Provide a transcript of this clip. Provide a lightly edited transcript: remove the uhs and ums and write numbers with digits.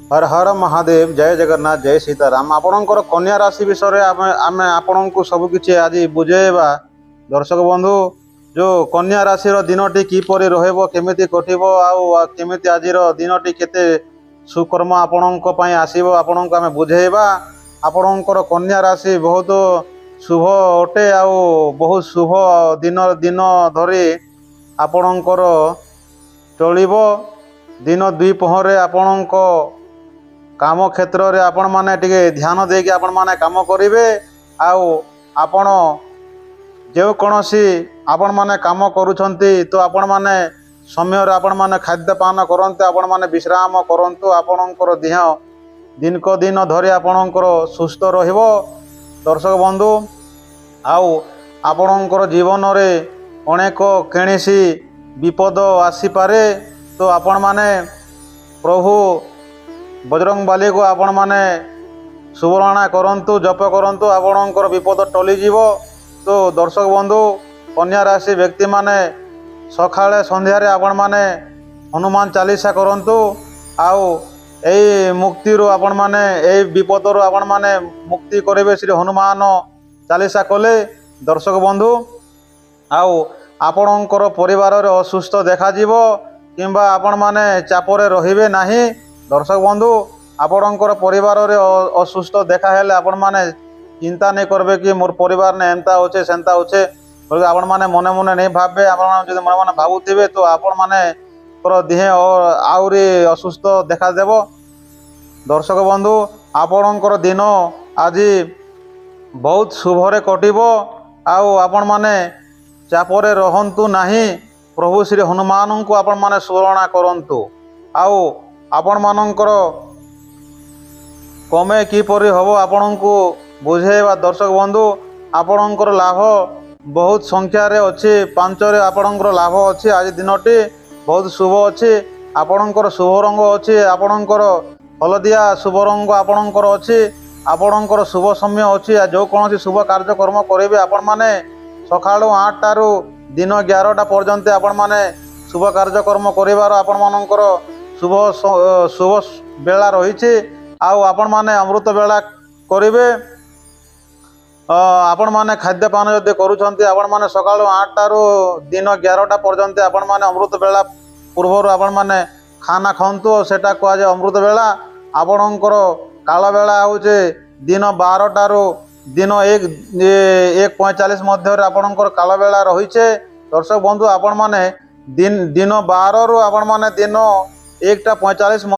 हर हर महादेव जय जगन्नाथ जय सीताराम आपणकर कन्या राशि विषय आम आपण को सबकि आज बुझेबा। दर्शक बंधु जो कन्या राशि दिनटी किपरि रहइबो केमिति कटिबो केमिति आज दिनटी केते सुकर्म आपणक पई आसीबो आपणक आमे बुझेबा। आपणकर कन्या राशि बहुत शुभ अटे बहुत शुभ दिन दिन धरी आपणकर चलिबो। दिन दुई पहरे आपणक काम क्षेत्र में आपण माने टिके ध्यान देके आपण माने काम करिवे। आपण जो कोनोसी आपण माने काम करूछंती तो आपण माने समय रे आपण माने खाद्यपान करंतु आपण माने विश्राम करंतु आपणकर देह दिन को दिन धरी आपणकर सुस्थ रहिबो। दर्शक बंधु आपणकर जीवन रे अनेक केणीसी विपद आसी पारे तो आपण माने प्रभु बजरंग बाली को आपण माने सुवर्ण करंतु जप करंतु आपणकर विपद टली जीवो। तो दर्शक बंधु कन्या राशि व्यक्ति माने सकाळे संध्या रे आपण माने हनुमान चालीसा करंतु एई मुक्ति रो आपण माने एई विपद रो आपण माने मुक्ति करेबे श्री हनुमान चालीसा कले। दर्शक बंधु आपणकर परिवार रे असुस्थ देखा जीवो किंबा आपण माने चापरे रहिबे नाही। दर्शक बंधु आपणकर परिवार रे असुस्थ देखा हेले आपण माने चिंता नहीं करबे कि मोर परिवार ने एंता होचे सेंता होचे आपण माने मने मने नहीं भाबे। आपण जदि मने मने भाबुथिबे तो आपण माने कर देह आउरी असुस्थ देखा देबो। दर्शक बंधु आपणकर दिन आज बहुत शुभरे कटिबो। आपण माने चापरे रहंतु नाही। प्रभु श्री हनुमान को आपण माने स्मरण करंतु। आपण मानकर कमे किपरि हबो आपण को बुझेबा। दर्शक बंधु आपणकर लाभ बहुत संख्या रे अछि 5 रे आपणकर लाभ अछि। आज दिनटी बहुत शुभ अछि। आपणकर शुभ रंग अछि आपणकर हलदिया शुभ रंग आपणकर अछि। आपणकर शुभ समय अछि। जो कोनोसी शुभ कार्यक्रम करिवे आपण माने सकाळो 8 टारू दिन 11 टा पर्यंत आपण माने शुभ कार्यक्रम करिवार आपण मानकर शुभ शुभ बेला रही। आपण माने अमृत बेला करिवे। आपण माने खाद्यपान यदि करूछंती आपण माने सकाळ 8 टारू दिन 11 टा पर्यंत आपण माने अमृत बेला पूर्व आपण माने खाना खांतु सेटा को आज अमृत बेला। आपणकर काल बेला होचे दिन 12 टारू दिन 1:45 मध्य आपणकर काल बेला रहीचे। दर्शक बंधु आपण माने दिन 12 रु आपण माने दिन 1:45